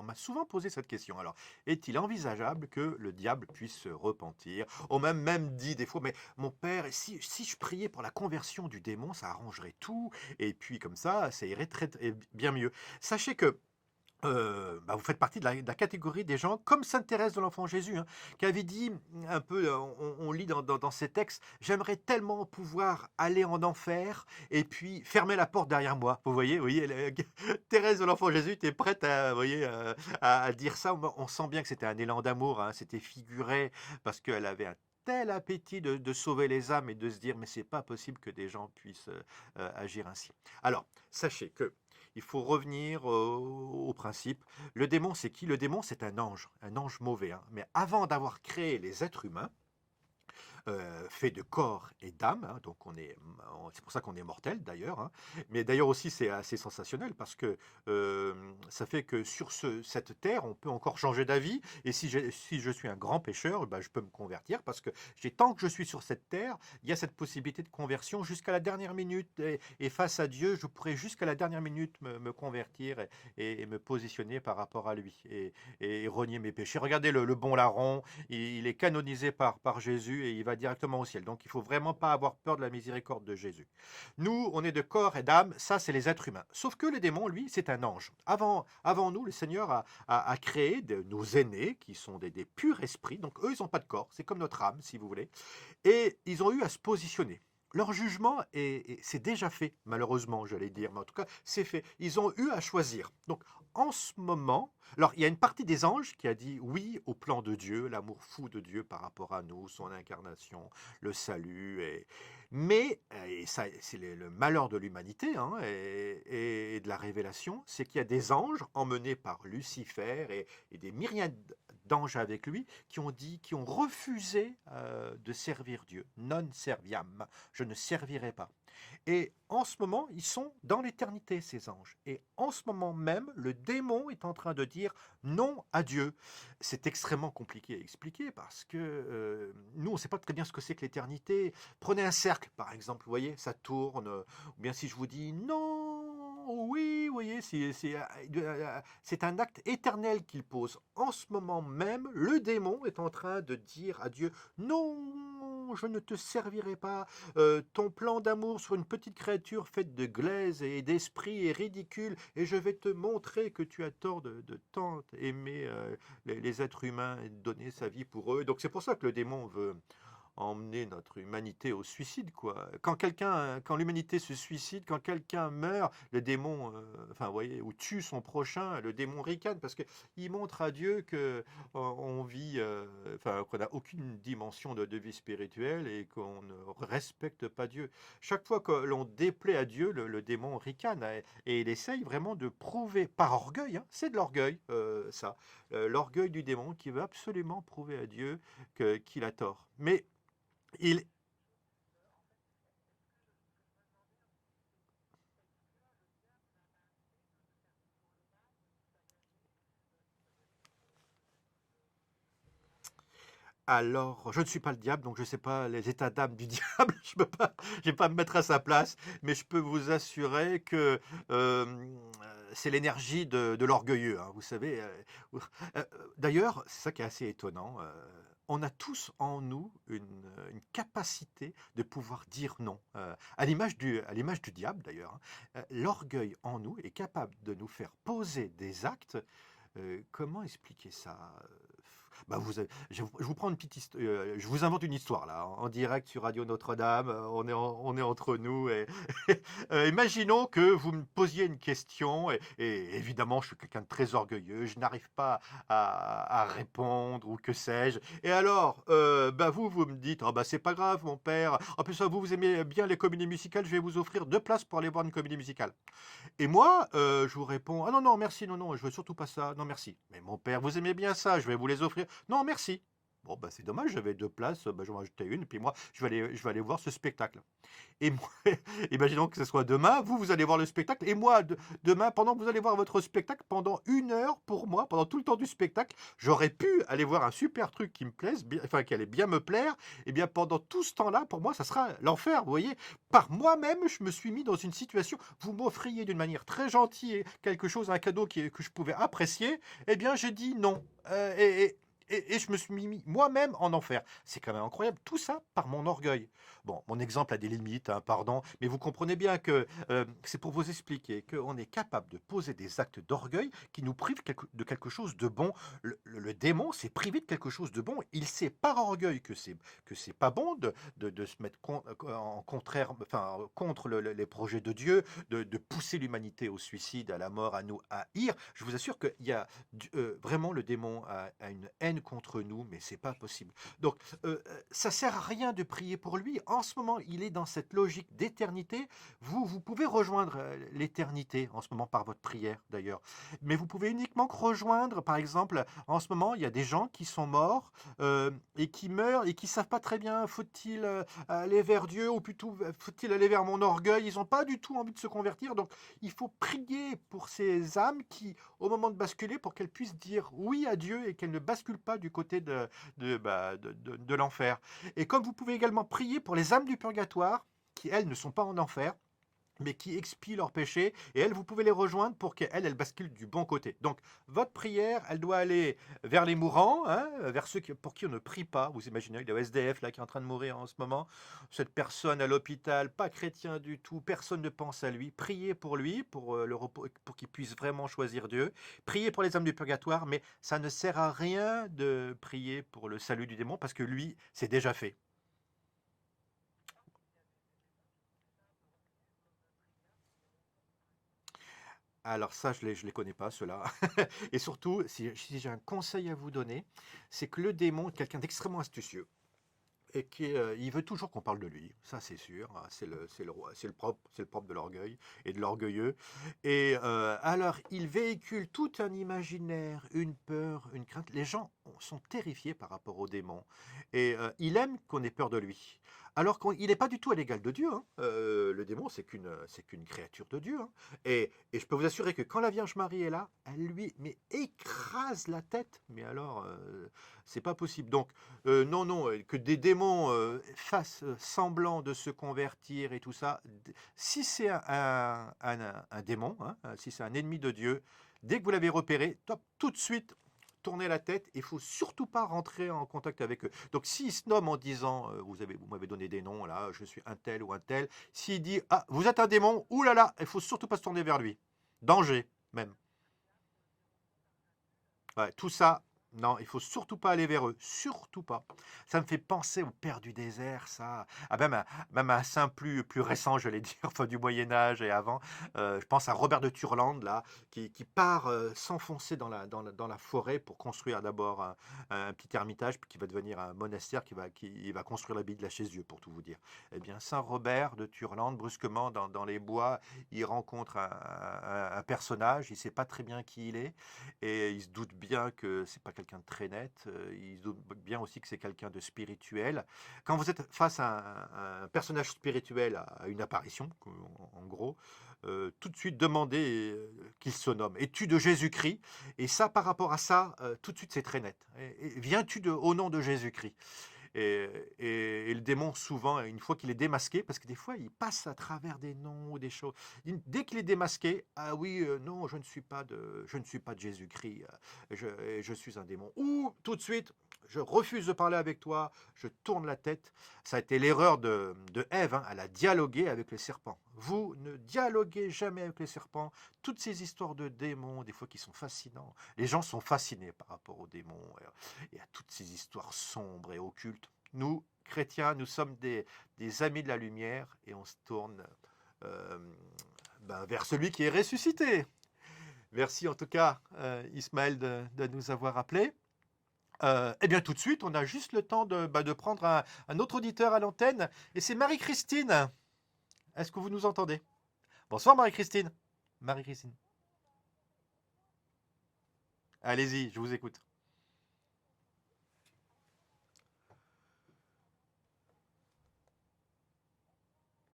m'a souvent posé cette question. Alors, est-il envisageable que le diable puisse se repentir? On m'a même dit des fois, mais mon père, si je priais pour la conversion du démon, ça arrangerait tout, et puis comme ça irait bien mieux. Sachez que vous faites partie de la catégorie des gens, comme sainte Thérèse de l'Enfant Jésus, hein, qui avait dit un peu, on lit dans ses textes, j'aimerais tellement pouvoir aller en enfer et puis fermer la porte derrière moi. Vous voyez, Thérèse de l'Enfant Jésus était prête à, vous voyez, à dire ça. On sent bien que c'était un élan d'amour, hein, c'était figuré parce qu'elle avait un tel appétit de sauver les âmes et de se dire mais c'est pas possible que des gens puissent agir ainsi. Alors, sachez que il faut revenir au principe. Le démon, c'est qui? Le démon, c'est un ange mauvais, hein. Mais avant d'avoir créé les êtres humains, fait de corps et d'âme, hein, donc c'est pour ça qu'on est mortel d'ailleurs, hein. Mais d'ailleurs aussi c'est assez sensationnel parce que ça fait que sur cette terre, on peut encore changer d'avis. Et si je suis un grand pécheur, ben, je peux me convertir parce que tant que je suis sur cette terre, il y a cette possibilité de conversion jusqu'à la dernière minute. Et face à Dieu, je pourrais jusqu'à la dernière minute me convertir et me positionner par rapport à lui et renier mes péchés. Regardez le bon larron, il est canonisé par Jésus et il va directement au ciel. Donc il ne faut vraiment pas avoir peur de la miséricorde de Jésus. Nous, on est de corps et d'âme, ça c'est les êtres humains. Sauf que le démon, lui, c'est un ange. Avant nous, le Seigneur a créé nos aînés, qui sont des purs esprits. Donc eux, ils n'ont pas de corps, c'est comme notre âme, si vous voulez. Et ils ont eu à se positionner. Leur jugement, c'est déjà fait, malheureusement, j'allais dire, mais en tout cas, c'est fait. Ils ont eu à choisir. Donc, en ce moment, alors il y a une partie des anges qui a dit oui au plan de Dieu, l'amour fou de Dieu par rapport à nous, son incarnation, le salut, mais, et ça, c'est le malheur de l'humanité, hein, et de la révélation, c'est qu'il y a des anges emmenés par Lucifer et des myriades d'anges avec lui qui ont refusé de servir Dieu. Non serviam, je ne servirai pas. Et en ce moment, ils sont dans l'éternité, ces anges. Et en ce moment même, le démon est en train de dire non à Dieu. C'est extrêmement compliqué à expliquer parce que nous, on ne sait pas très bien ce que c'est que l'éternité. Prenez un cercle, par exemple, vous voyez, ça tourne. Ou bien si je vous dis non, oui, vous voyez, c'est un acte éternel qu'il pose. En ce moment même, le démon est en train de dire à Dieu non, je ne te servirai pas. Ton plan d'amour sur une petite créature faite de glaise et d'esprit est ridicule, et je vais te montrer que tu as tort de tant aimer les êtres humains et de donner sa vie pour eux. Donc c'est pour ça que le démon veut emmener notre humanité au suicide, quoi. Quand l'humanité se suicide, quand quelqu'un meurt, le démon, enfin, vous voyez, ou tue son prochain, le démon ricane parce que il montre à Dieu que on vit, enfin, qu'on n'a aucune dimension de vie spirituelle et qu'on ne respecte pas Dieu. Chaque fois que l'on déplaît à Dieu, le démon ricane et il essaye vraiment de prouver par orgueil, hein, c'est de l'orgueil, ça, l'orgueil du démon qui veut absolument prouver à Dieu qu'il a tort. Mais il Alors, je ne suis pas le diable, donc je ne sais pas les états d'âme du diable, je vais pas me mettre à sa place, mais je peux vous assurer que c'est l'énergie de l'orgueilleux, hein, vous savez. Euh, D'ailleurs, c'est ça qui est assez étonnant. On a tous en nous une capacité de pouvoir dire non. À l'image du diable, d'ailleurs, hein. L'orgueil en nous est capable de nous faire poser des actes. Comment expliquer ça? Bah, je vous prends une petite je vous invente une histoire là, en direct sur Radio Notre-Dame, on est entre nous et imaginons que vous me posiez une question et évidemment je suis quelqu'un de très orgueilleux, je n'arrive pas à répondre ou que sais-je. Et alors, bah vous me dites, oh bah c'est pas grave mon père, en plus vous aimez bien les comédies musicales, je vais vous offrir 2 places pour aller voir une comédie musicale. Et moi, je vous réponds: «Ah non, non, merci, non, non, je veux surtout pas ça, non merci». «Mais mon père, vous aimez bien ça, je vais vous les offrir». «Non, merci». Bon, bah, c'est dommage, j'avais 2 places, bah, je vais en rajouter 1 et puis moi, je vais aller voir ce spectacle. Et moi, imaginons que ce soit demain, vous allez voir le spectacle et moi, demain, pendant que vous allez voir votre spectacle, pendant 1 heure, pour moi, pendant tout le temps du spectacle, j'aurais pu aller voir un super truc qui me plaise, bien enfin, qui allait bien me plaire. Et bien, pendant tout ce temps-là, pour moi, ça sera l'enfer, vous voyez? Par moi-même, je me suis mis dans une situation, vous m'offriez d'une manière très gentille quelque chose, un cadeau que je pouvais apprécier, eh bien, j'ai dit non, et je me suis mis moi-même en enfer. C'est quand même incroyable. Tout ça par mon orgueil. Bon, mon exemple a des limites, hein, pardon, mais vous comprenez bien que c'est pour vous expliquer qu'on est capable de poser des actes d'orgueil qui nous privent de quelque chose de bon. Le démon s'est privé de quelque chose de bon. Il sait par orgueil que c'est pas bon de se mettre en contraire, enfin, contre les projets de Dieu, de pousser l'humanité au suicide, à la mort, à nous haïr. Je vous assure qu'il y a vraiment, le démon a une haine contre nous, mais c'est pas possible. Donc, ça sert à rien de prier pour lui. En ce moment, il est dans cette logique d'éternité. Vous pouvez rejoindre l'éternité en ce moment par votre prière, d'ailleurs. Mais vous pouvez uniquement rejoindre, par exemple, en ce moment, il y a des gens qui sont morts et qui meurent et qui savent pas très bien, faut-il aller vers Dieu ou plutôt faut-il aller vers mon orgueil. Ils n'ont pas du tout envie de se convertir. Donc, il faut prier pour ces âmes qui, au moment de basculer, pour qu'elle puisse dire oui à Dieu et qu'elle ne bascule pas du côté de l'enfer. Et comme vous pouvez également prier pour les âmes du purgatoire, qui elles ne sont pas en enfer, mais qui expient leurs péchés, et elles, vous pouvez les rejoindre pour qu'elles basculent du bon côté. Donc, votre prière, elle doit aller vers les mourants, hein, vers ceux pour qui on ne prie pas. Vous imaginez, le SDF là, qui est en train de mourir en ce moment, cette personne à l'hôpital, pas chrétien du tout, personne ne pense à lui. Priez pour lui, pour le repos, pour qu'il puisse vraiment choisir Dieu. Priez pour les âmes du purgatoire, mais ça ne sert à rien de prier pour le salut du démon, parce que lui, c'est déjà fait. Alors ça, je les connais pas, ceux-là. Et surtout, si j'ai un conseil à vous donner, c'est que le démon est quelqu'un d'extrêmement astucieux et il veut toujours qu'on parle de lui. Ça, c'est sûr, hein. C'est le roi, c'est le propre de l'orgueil et de l'orgueilleux. Et alors, il véhicule tout un imaginaire, une peur, une crainte. Les gens sont terrifiés par rapport au démon. Et il aime qu'on ait peur de lui. Alors qu'il n'est pas du tout à l'égal de Dieu, hein. Le démon, c'est qu'une créature de Dieu, hein. Et je peux vous assurer que quand la Vierge Marie est là, elle lui écrase la tête. Mais alors, c'est pas possible. Donc, non, non, que des démons fassent semblant de se convertir et tout ça, si c'est un démon, hein, si c'est un ennemi de Dieu, dès que vous l'avez repéré, top, tout de suite, tournez la tête. Il faut surtout pas rentrer en contact avec eux. Donc, s'il se nomme en disant, vous m'avez donné des noms, là, je suis un tel ou un tel, s'il dit, ah, vous êtes un démon, oulala, il faut surtout pas se tourner vers lui. Danger, même. Ouais, tout ça, non, il faut surtout pas aller vers eux, surtout pas. Ça me fait penser au père du désert, ça. Ah, même un saint plus récent, je vais dire, enfin du Moyen Âge et avant. Je pense à Robert de Turlande, là, qui part s'enfoncer dans la forêt pour construire d'abord un petit ermitage, puis qui va devenir un monastère, qui va construire l'abbaye de la Chaise-Dieu, pour tout vous dire. Eh bien, Saint Robert de Turlande, brusquement, dans les bois, il rencontre un personnage, il sait pas très bien qui il est, et il se doute bien que c'est pas quelqu'un de très net. Il se doute bien aussi que c'est quelqu'un de spirituel. Quand vous êtes face à un personnage spirituel, à une apparition, en gros, tout de suite demandez qu'il se nomme. Es-tu de Jésus-Christ? Et ça, par rapport à ça, tout de suite, c'est très net. Et viens-tu au nom de Jésus-Christ? Et le démon, souvent, une fois qu'il est démasqué, parce que des fois, il passe à travers des noms ou des choses. Dès qu'il est démasqué, ah oui, non, je ne suis pas de Jésus-Christ, je suis un démon. Ou tout de suite, je refuse de parler avec toi, je tourne la tête. Ça a été l'erreur de Ève, hein, elle a dialogué avec les serpents. Vous ne dialoguez jamais avec les serpents. Toutes ces histoires de démons, des fois qui sont fascinants. Les gens sont fascinés par rapport aux démons et à toutes ces histoires sombres et occultes. Nous, chrétiens, nous sommes des amis de la lumière et on se tourne euh, vers celui qui est ressuscité. Merci en tout cas, Ismaël, de nous avoir appelés. Eh bien, tout de suite, on a juste le temps de prendre un autre auditeur à l'antenne, et c'est Marie-Christine. Est-ce que vous nous entendez? Bonsoir Marie-Christine. Marie-Christine. Allez-y, je vous écoute.